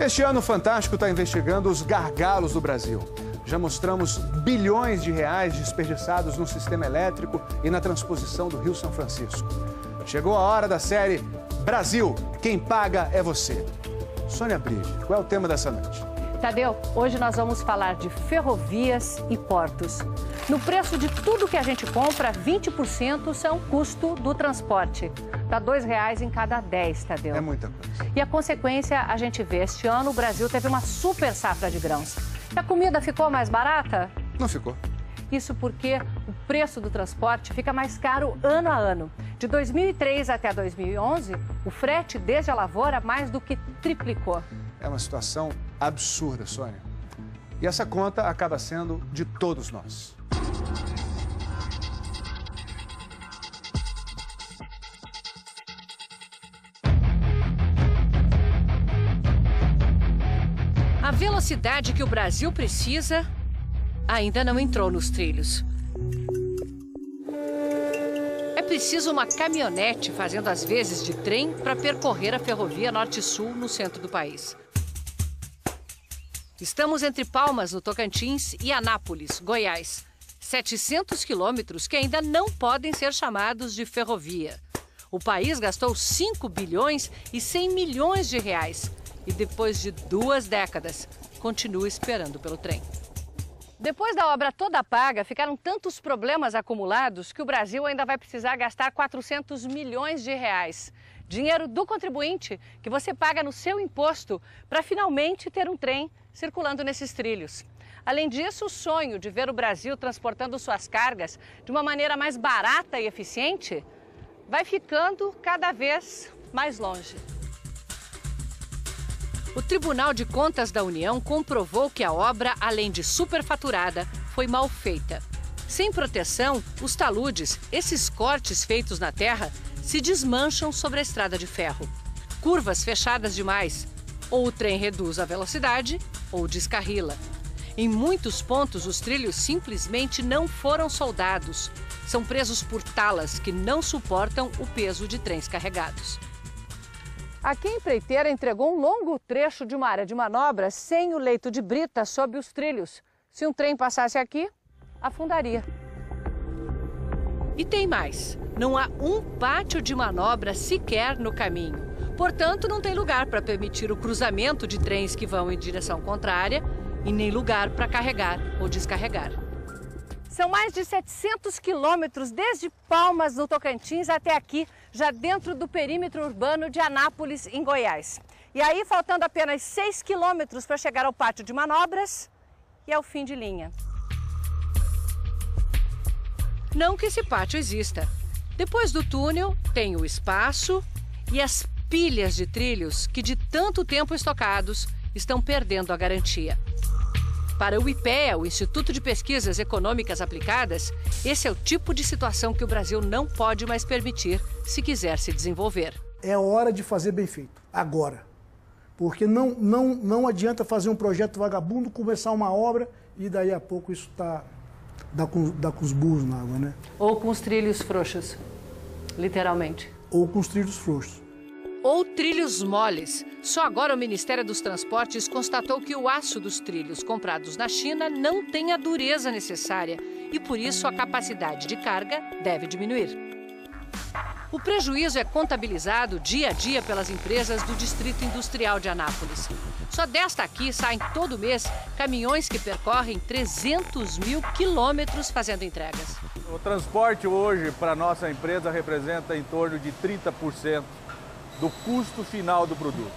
Este ano, o Fantástico está investigando os gargalos do Brasil. Já mostramos bilhões de reais desperdiçados no sistema elétrico e na transposição do Rio São Francisco. Chegou a hora da série Brasil, quem paga é você. Sônia Bride, qual é o tema dessa noite? Tadeu, hoje nós vamos falar de ferrovias e portos. No preço de tudo que a gente compra, 20% são custo do transporte. Dá R$2 em cada 10, Tadeu. É muita coisa. E a consequência a gente vê. Este ano o Brasil teve uma super safra de grãos. E a comida ficou mais barata? Não ficou. Isso porque o preço do transporte fica mais caro ano a ano. De 2003 até 2011, o frete desde a lavoura mais do que triplicou. É uma situação absurda, Sônia. E essa conta acaba sendo de todos nós. A velocidade que o Brasil precisa ainda não entrou nos trilhos. É preciso uma caminhonete fazendo as vezes de trem para percorrer a ferrovia Norte-Sul no centro do país. Estamos entre Palmas, no Tocantins, e Anápolis, Goiás. 700 quilômetros que ainda não podem ser chamados de ferrovia. O país gastou 5 bilhões e 100 milhões de reais. E depois de 2 décadas, continua esperando pelo trem. Depois da obra toda paga, ficaram tantos problemas acumulados que o Brasil ainda vai precisar gastar 400 milhões de reais. Dinheiro do contribuinte que você paga no seu imposto para finalmente ter um trem circulando nesses trilhos. Além disso, o sonho de ver o Brasil transportando suas cargas de uma maneira mais barata e eficiente vai ficando cada vez mais longe. O Tribunal de Contas da União comprovou que a obra, além de superfaturada, foi mal feita. Sem proteção, os taludes, esses cortes feitos na terra, se desmancham sobre a estrada de ferro. Curvas fechadas demais. Ou o trem reduz a velocidade ou descarrila. Em muitos pontos, os trilhos simplesmente não foram soldados. São presos por talas que não suportam o peso de trens carregados. Aqui a empreiteira entregou um longo trecho de uma área de manobra sem o leito de brita sob os trilhos. Se um trem passasse aqui, afundaria. E tem mais. Não há um pátio de manobra sequer no caminho. Portanto, não tem lugar para permitir o cruzamento de trens que vão em direção contrária e nem lugar para carregar ou descarregar. São mais de 700 quilômetros desde Palmas, no Tocantins, até aqui, já dentro do perímetro urbano de Anápolis, em Goiás. E aí, faltando apenas 6 quilômetros para chegar ao pátio de manobras e ao fim de linha. Não que esse pátio exista. Depois do túnel, tem o espaço e as pilhas de trilhos que, de tanto tempo estocados, estão perdendo a garantia. Para o IPEA, o Instituto de Pesquisas Econômicas Aplicadas, esse é o tipo de situação que o Brasil não pode mais permitir se quiser se desenvolver. É hora de fazer bem feito, agora. Porque não adianta fazer um projeto vagabundo, começar uma obra e daí a pouco isso dá com os burros na água, né? Ou com os trilhos frouxos, literalmente. Ou com os trilhos frouxos. Ou trilhos moles. Só agora o Ministério dos Transportes constatou que o aço dos trilhos comprados na China não tem a dureza necessária e, por isso, a capacidade de carga deve diminuir. O prejuízo é contabilizado dia a dia pelas empresas do Distrito Industrial de Anápolis. Só desta aqui saem todo mês caminhões que percorrem 300 mil quilômetros fazendo entregas. O transporte hoje para a nossa empresa representa em torno de 30% do custo final do produto.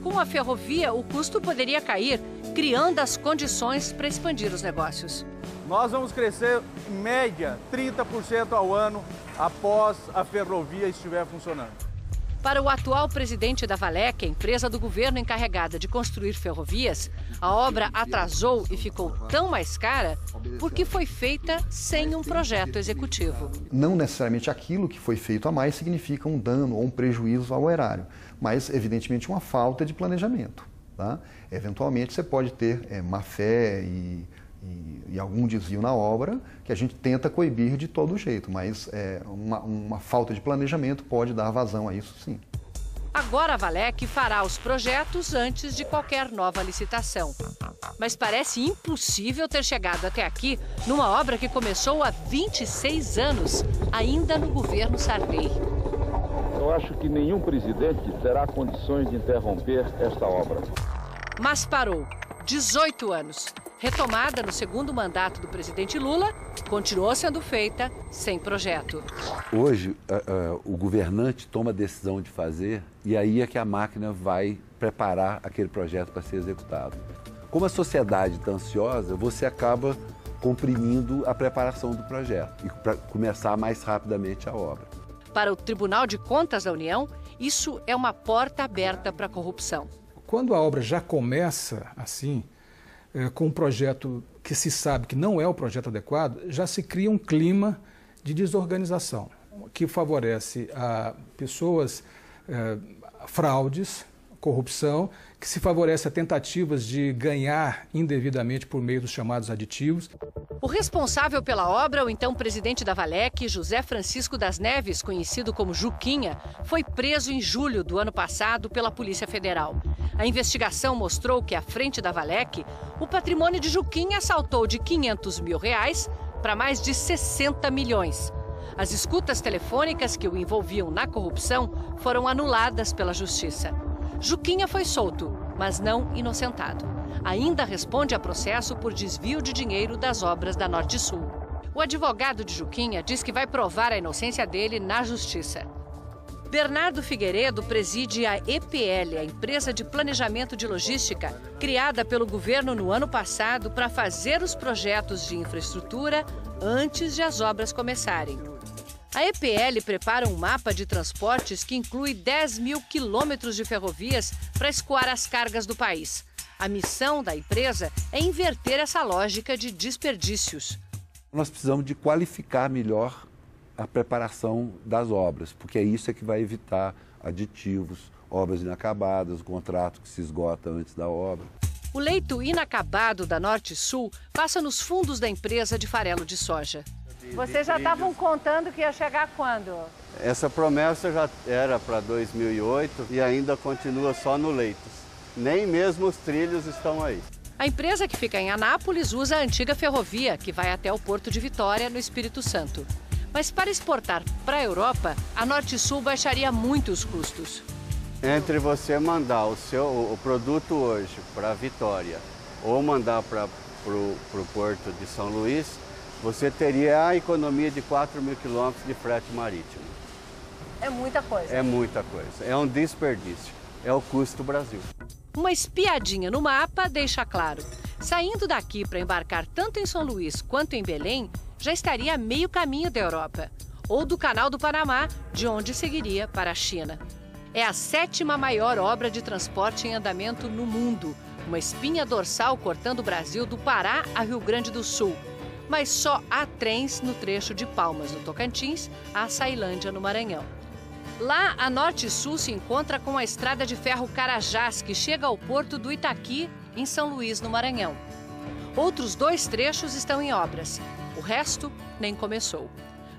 Com a ferrovia, o custo poderia cair, criando as condições para expandir os negócios. Nós vamos crescer, em média, 30% ao ano após a ferrovia estiver funcionando. Para o atual presidente da Valec, a empresa do governo encarregada de construir ferrovias, a obra atrasou e ficou tão mais cara porque foi feita sem um projeto executivo. Não necessariamente aquilo que foi feito a mais significa um dano ou um prejuízo ao erário, mas evidentemente uma falta de planejamento. Tá? Eventualmente você pode ter má-fé e algum desvio na obra que a gente tenta coibir de todo jeito, mas uma falta de planejamento pode dar vazão a isso, sim. Agora a Valec fará os projetos antes de qualquer nova licitação. Mas parece impossível ter chegado até aqui numa obra que começou há 26 anos, ainda no governo Sarney. Eu acho que nenhum presidente terá condições de interromper esta obra. Mas parou. 18 anos. Retomada no segundo mandato do presidente Lula, continuou sendo feita sem projeto. Hoje, o governante toma a decisão de fazer e aí é que a máquina vai preparar aquele projeto para ser executado. Como a sociedade está ansiosa, você acaba comprimindo a preparação do projeto e para começar mais rapidamente a obra. Para o Tribunal de Contas da União, isso é uma porta aberta para a corrupção. Quando a obra já começa assim, com um projeto que se sabe que não é o projeto adequado, já se cria um clima de desorganização, que favorece a pessoas, fraudes, corrupção, que se favorece a tentativas de ganhar indevidamente por meio dos chamados aditivos. O responsável pela obra, o então presidente da Valec, José Francisco das Neves, conhecido como Juquinha, foi preso em julho do ano passado pela Polícia Federal. A investigação mostrou que, à frente da Valec, o patrimônio de Juquinha saltou de R$500 mil para mais de 60 milhões. As escutas telefônicas que o envolviam na corrupção foram anuladas pela Justiça. Juquinha foi solto, mas não inocentado. Ainda responde a processo por desvio de dinheiro das obras da Norte-Sul. O advogado de Juquinha diz que vai provar a inocência dele na Justiça. Bernardo Figueiredo preside a EPL, a empresa de planejamento de logística, criada pelo governo no ano passado para fazer os projetos de infraestrutura antes de as obras começarem. A EPL prepara um mapa de transportes que inclui 10 mil quilômetros de ferrovias para escoar as cargas do país. A missão da empresa é inverter essa lógica de desperdícios. Nós precisamos de qualificar melhor a preparação das obras, porque é isso que vai evitar aditivos, obras inacabadas, o contrato que se esgota antes da obra. O leito inacabado da Norte-Sul passa nos fundos da empresa de farelo de soja. Vocês já estavam contando que ia chegar quando? Essa promessa já era para 2008 e ainda continua só no Leitos. Nem mesmo os trilhos estão aí. A empresa que fica em Anápolis usa a antiga ferrovia, que vai até o Porto de Vitória, no Espírito Santo. Mas para exportar para a Europa, a Norte-Sul baixaria muito os custos. Entre você mandar o produto hoje para Vitória ou mandar para o Porto de São Luís, você teria a economia de 4 mil quilômetros de frete marítimo. É muita coisa. É muita coisa. É um desperdício. É o custo do Brasil. Uma espiadinha no mapa deixa claro. Saindo daqui para embarcar tanto em São Luís quanto em Belém, já estaria a meio caminho da Europa. Ou do Canal do Panamá, de onde seguiria para a China. É a 7ª maior obra de transporte em andamento no mundo. Uma espinha dorsal cortando o Brasil do Pará a Rio Grande do Sul. Mas só há trens no trecho de Palmas, no Tocantins, a Ceilândia, no Maranhão. Lá, a Norte-Sul se encontra com a estrada de ferro Carajás, que chega ao porto do Itaqui, em São Luís, no Maranhão. Outros 2 trechos estão em obras. O resto nem começou.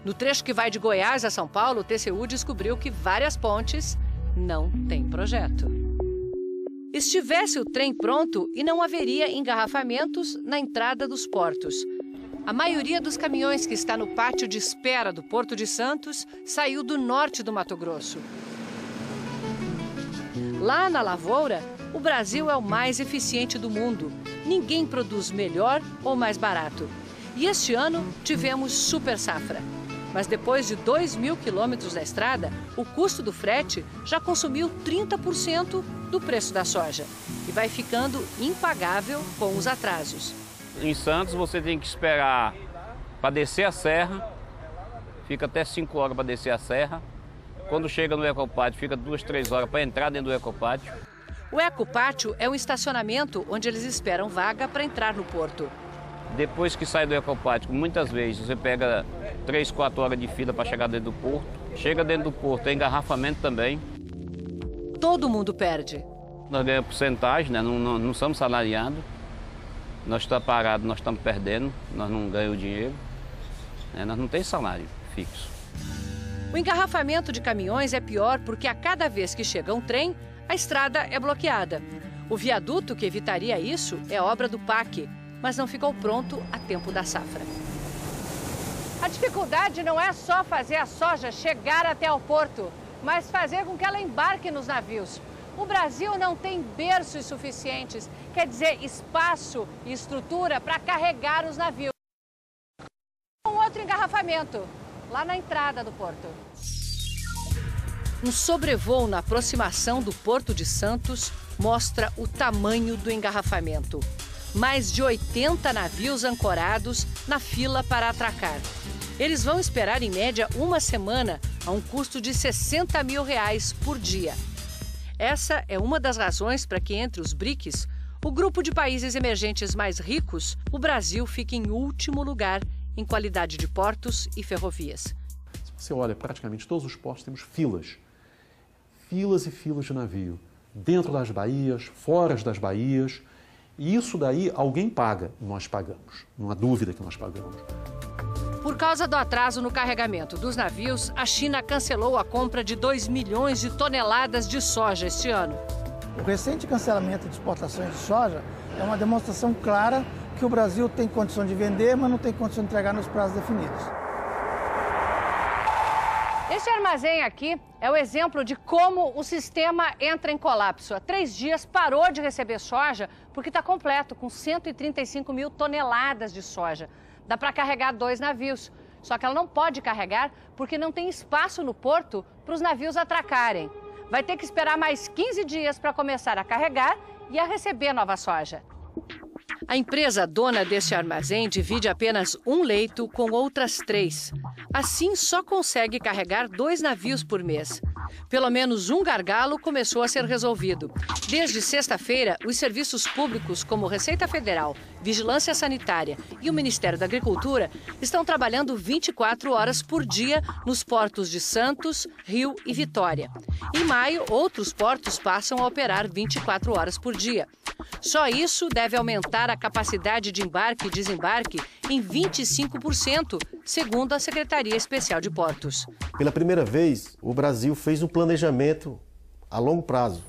No trecho que vai de Goiás a São Paulo, o TCU descobriu que várias pontes não têm projeto. Estivesse o trem pronto e não haveria engarrafamentos na entrada dos portos. A maioria dos caminhões que está no pátio de espera do Porto de Santos saiu do norte do Mato Grosso. Lá na lavoura, o Brasil é o mais eficiente do mundo. Ninguém produz melhor ou mais barato. E este ano tivemos super safra. Mas depois de 2 mil quilômetros da estrada, o custo do frete já consumiu 30% do preço da soja. E vai ficando impagável com os atrasos. Em Santos você tem que esperar para descer a serra, fica até 5 horas para descer a serra. Quando chega no Ecopátio, fica 2, 3 horas para entrar dentro do Ecopátio. O Ecopátio é um estacionamento onde eles esperam vaga para entrar no porto. Depois que sai do Ecopátio, muitas vezes você pega 3, 4 horas de fila para chegar dentro do porto. Chega dentro do porto, é engarrafamento também. Todo mundo perde. Nós ganhamos porcentagem, né? Não somos salariados. Nós estamos parados, nós estamos perdendo, nós não ganhamos dinheiro, nós não temos salário fixo. O O engarrafamento de caminhões é pior porque a cada vez que chega um trem, a estrada é bloqueada. O viaduto que evitaria isso é obra do PAC, mas não ficou pronto a tempo da safra. A dificuldade não é só fazer a soja chegar até o porto, mas fazer com que ela embarque nos navios. O Brasil não tem berços suficientes, quer dizer, espaço e estrutura para carregar os navios. Um outro engarrafamento, lá na entrada do porto. Um sobrevoo na aproximação do Porto de Santos mostra o tamanho do engarrafamento. Mais de 80 navios ancorados na fila para atracar. Eles vão esperar, em média, uma semana a um custo de R$60 mil por dia. Essa é uma das razões para que, entre os BRICS, o grupo de países emergentes mais ricos, o Brasil fica em último lugar em qualidade de portos e ferrovias. Se você olha praticamente todos os portos, temos filas. Filas e filas de navio. Dentro das baías, fora das baías. E isso daí alguém paga. Nós pagamos. Não há dúvida que nós pagamos. Por causa do atraso no carregamento dos navios, a China cancelou a compra de 2 milhões de toneladas de soja este ano. O recente cancelamento de exportações de soja é uma demonstração clara que o Brasil tem condição de vender, mas não tem condição de entregar nos prazos definidos. Este armazém aqui é o exemplo de como o sistema entra em colapso. Há 3 dias parou de receber soja porque está completo, com 135 mil toneladas de soja. Dá para carregar 2 navios, só que ela não pode carregar porque não tem espaço no porto para os navios atracarem. Vai ter que esperar mais 15 dias para começar a carregar e a receber nova soja. A empresa dona deste armazém divide apenas um leito com outras 3. Assim, só consegue carregar 2 navios por mês. Pelo menos um gargalo começou a ser resolvido. Desde sexta-feira, os serviços públicos como Receita Federal, Vigilância Sanitária e o Ministério da Agricultura estão trabalhando 24 horas por dia nos portos de Santos, Rio e Vitória. Em maio, outros portos passam a operar 24 horas por dia. Só isso deve aumentar a capacidade de embarque e desembarque em 25%, segundo a Secretaria Especial de Portos. Pela primeira vez, o Brasil fez um planejamento a longo prazo,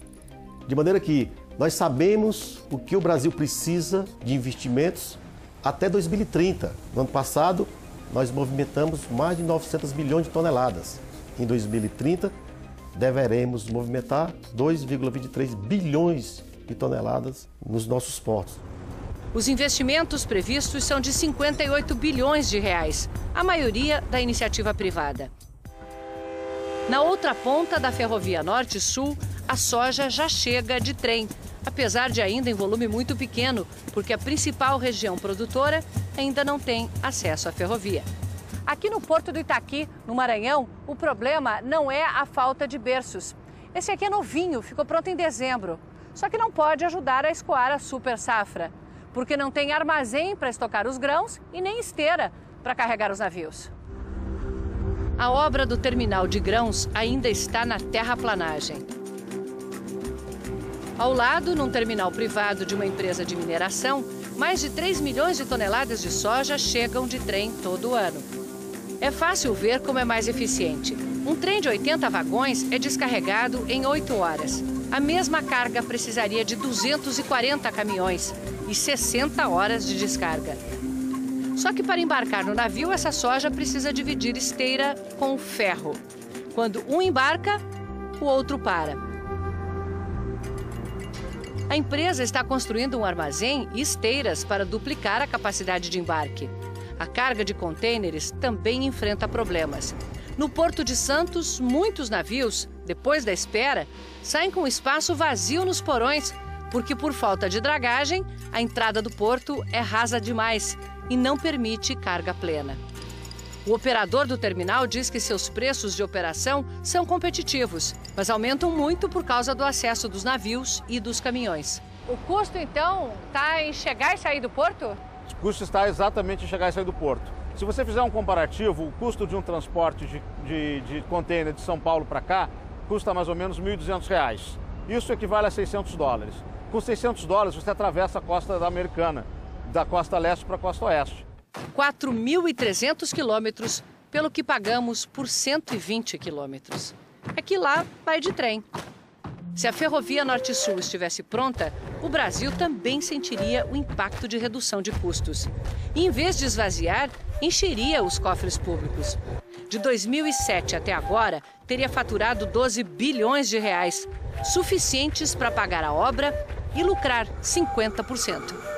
de maneira que nós sabemos o que o Brasil precisa de investimentos até 2030. No ano passado, nós movimentamos mais de 900 milhões de toneladas. Em 2030, deveremos movimentar 2,23 bilhões de toneladas nos nossos portos. Os investimentos previstos são de 58 bilhões de reais, a maioria da iniciativa privada. Na outra ponta da ferrovia Norte-Sul, a soja já chega de trem, apesar de ainda em volume muito pequeno, porque a principal região produtora ainda não tem acesso à ferrovia. Aqui no Porto do Itaqui, no Maranhão, o problema não é a falta de berços. Esse aqui é novinho, ficou pronto em dezembro. Só que não pode ajudar a escoar a super safra, porque não tem armazém para estocar os grãos e nem esteira para carregar os navios. A obra do terminal de grãos ainda está na terraplanagem. Ao lado, num terminal privado de uma empresa de mineração, mais de 3 milhões de toneladas de soja chegam de trem todo ano. É fácil ver como é mais eficiente. Um trem de 80 vagões é descarregado em 8 horas. A mesma carga precisaria de 240 caminhões e 60 horas de descarga. Só que para embarcar no navio, essa soja precisa dividir esteira com ferro. Quando um embarca, o outro para. A empresa está construindo um armazém e esteiras para duplicar a capacidade de embarque. A carga de contêineres também enfrenta problemas. No Porto de Santos, muitos navios, depois da espera, saem com espaço vazio nos porões, porque por falta de dragagem, a entrada do porto é rasa demais e não permite carga plena. O operador do terminal diz que seus preços de operação são competitivos, mas aumentam muito por causa do acesso dos navios e dos caminhões. O custo, então, está em chegar e sair do porto? O custo está exatamente em chegar e sair do porto. Se você fizer um comparativo, o custo de um transporte de contêiner de São Paulo para cá custa mais ou menos R$ 1.200. Isso equivale a $600. Com $600 você atravessa a costa americana, da costa leste para a costa oeste. 4.300 quilômetros pelo que pagamos por 120 quilômetros. É que lá vai de trem. Se a ferrovia Norte-Sul estivesse pronta, o Brasil também sentiria o impacto de redução de custos. E, em vez de esvaziar, encheria os cofres públicos. De 2007 até agora, teria faturado 12 bilhões de reais, suficientes para pagar a obra e lucrar 50%.